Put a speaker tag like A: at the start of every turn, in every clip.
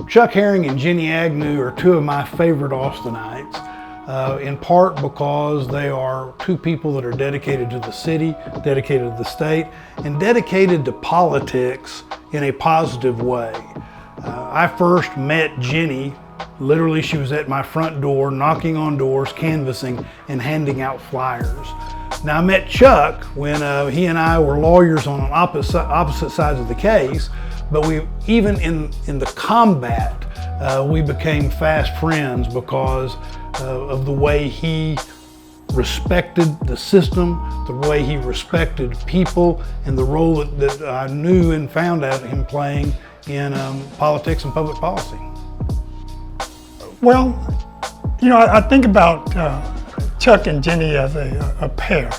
A: Chuck Herring and Ginny Agnew are two of my favorite Austinites, in part because they are two people that are dedicated to the city, dedicated to the state, and dedicated to politics in a positive way. I first met Ginny, literally she was at my front door, knocking on doors, canvassing, and handing out flyers. Now I met Chuck when he and I were lawyers on opposite sides of the case, but even in the combat, we became fast friends because of the way he respected the system, the way he respected people, and the role that I knew and found out him playing in politics and public policy.
B: Well, you know, I think about Chuck and Ginny as a pair.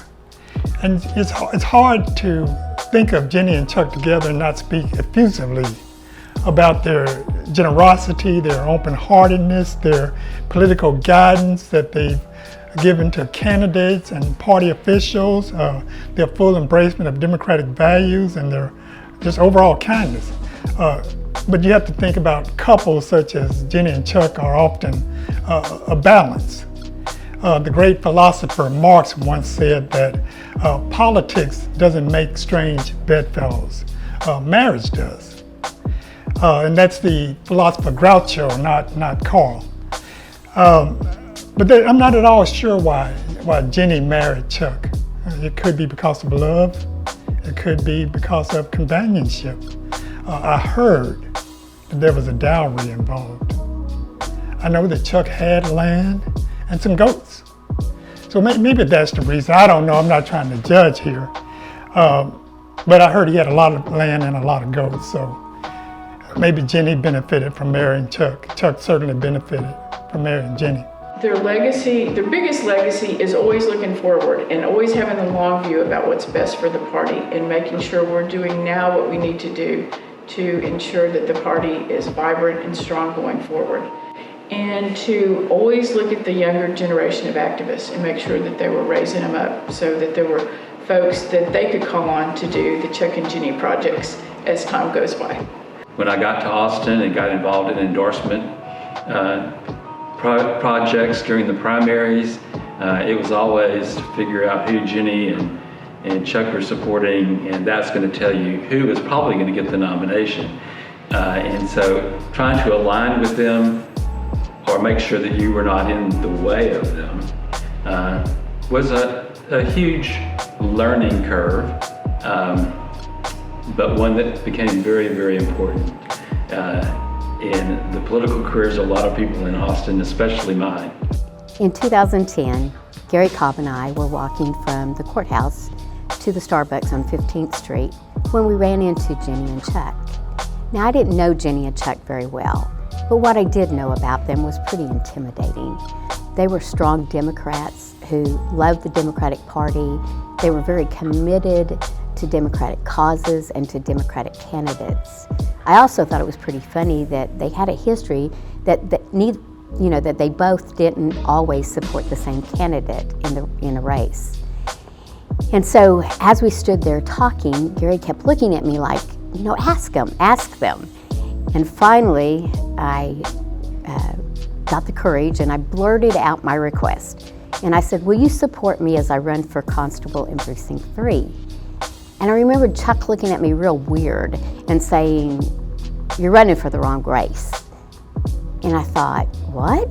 B: And it's hard to think of Ginny and Chuck together and not speak effusively about their generosity, their open-heartedness, their political guidance that they've given to candidates and party officials, their full embracement of democratic values, and their just overall kindness. But you have to think about couples such as Ginny and Chuck are often a balance. The great philosopher Marx once said that politics doesn't make strange bedfellows, marriage does. And that's the philosopher Groucho, not Carl. But I'm not at all sure why Ginny married Chuck. It could be because of love. It could be because of companionship. I heard that there was a dowry involved. I know that Chuck had land and some goats. So maybe that's the reason. I don't know, I'm not trying to judge here. But I heard he had a lot of land and a lot of goats, so maybe Ginny benefited from marrying Chuck. Chuck certainly benefited from marrying Ginny.
C: Their legacy, their biggest legacy is always looking forward and always having the long view about what's best for the party and making sure we're doing now what we need to do to ensure that the party is vibrant and strong going forward. And to always look at the younger generation of activists and make sure that they were raising them up so that there were folks that they could call on to do the Chuck and Ginny projects as time goes by.
D: When I got to Austin and got involved in endorsement projects during the primaries, it was always to figure out who Ginny and Chuck were supporting, and that's going to tell you who is probably going to get the nomination. And so trying to align with them or make sure that you were not in the way of them was a huge learning curve, but one that became very, very important in the political careers of a lot of people in Austin, especially mine.
E: In 2010, Gary Cobb and I were walking from the courthouse to the Starbucks on 15th Street when we ran into Ginny and Chuck. Now, I didn't know Ginny and Chuck very well, but what I did know about them was pretty intimidating. They were strong Democrats who loved the Democratic Party. They were very committed to Democratic causes and to Democratic candidates. I also thought it was pretty funny that they had a history that they both didn't always support the same candidate in a race. And so as we stood there talking, Gary kept looking at me like, ask them. And finally, I got the courage and I blurted out my request. And I said, will you support me as I run for constable in Precinct 3? And I remember Chuck looking at me real weird and saying, you're running for the wrong race. And I thought, what?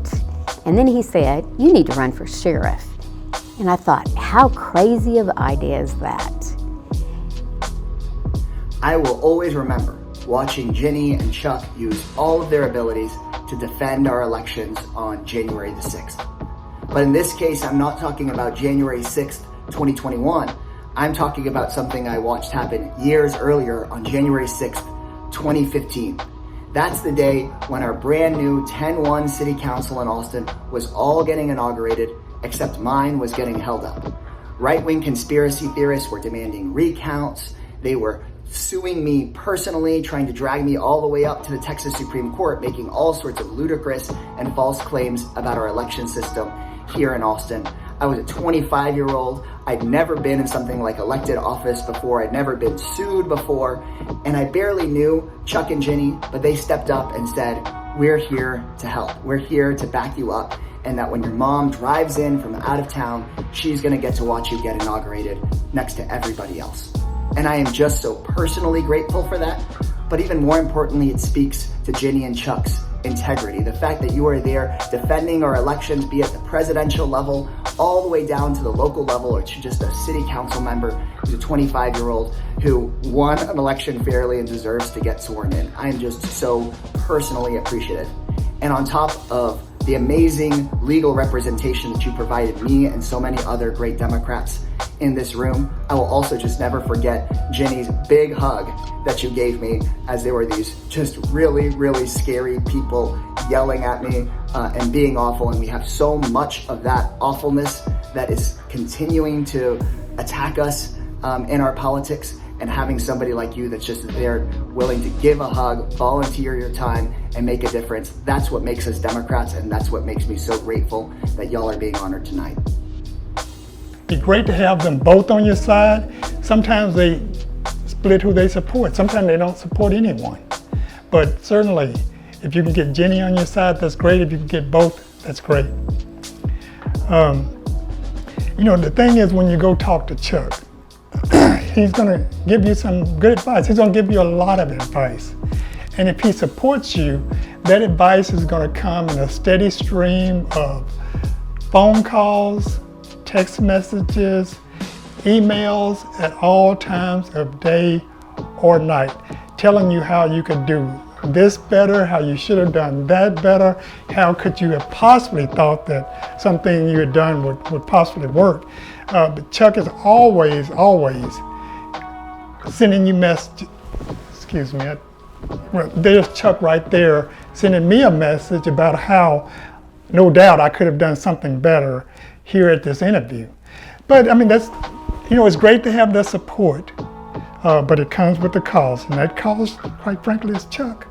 E: And then he said, you need to run for sheriff. And I thought, how crazy of an idea is that?
F: I will always remember watching Ginny and Chuck use all of their abilities to defend our elections on January the 6th. But in this case, I'm not talking about January 6th, 2021. I'm talking about something I watched happen years earlier on January 6th, 2015. That's the day when our brand new 10-1 city council in Austin was all getting inaugurated, except mine was getting held up. Right-wing conspiracy theorists were demanding recounts. They were suing me personally, trying to drag me all the way up to the Texas Supreme Court, making all sorts of ludicrous and false claims about our election system here in Austin. I was a 25-year-old. I'd never been in something like elected office before. I'd never been sued before. And I barely knew Chuck and Ginny, but they stepped up and said, we're here to help. We're here to back you up. And that when your mom drives in from out of town, she's gonna get to watch you get inaugurated next to everybody else. And I am just so personally grateful for that. But even more importantly, it speaks to Ginny and Chuck's integrity. The fact that you are there defending our elections, be at the presidential level, all the way down to the local level, or to just a city council member who's a 25-year-old who won an election fairly and deserves to get sworn in. I am just so personally appreciative. And on top of the amazing legal representation that you provided me and so many other great Democrats in this room, I will also just never forget Ginny's big hug that you gave me as there were these just really, really scary people yelling at me and being awful. And we have so much of that awfulness that is continuing to attack us in our politics. And having somebody like you that's just there willing to give a hug, volunteer your time, and make a difference, that's what makes us Democrats, and that's what makes me so grateful that y'all are being honored tonight.
B: It'd be great to have them both on your side. Sometimes they split who they support. Sometimes they don't support anyone. But certainly, if you can get Ginny on your side, that's great. If you can get both, that's great. You know, the thing is, when you go talk to Chuck, he's gonna give you some good advice. He's gonna give you a lot of advice. And if he supports you, that advice is gonna come in a steady stream of phone calls, text messages, emails at all times of day or night, telling you how you could do this better, how you should have done that better, how could you have possibly thought that something you had done would possibly work. But Chuck is always sending you messages. Excuse me, there's Chuck right there sending me a message about how, no doubt, I could have done something better here at this interview. But I mean, that's, you know, it's great to have the support, but it comes with the cost, and that cost, quite frankly, is Chuck.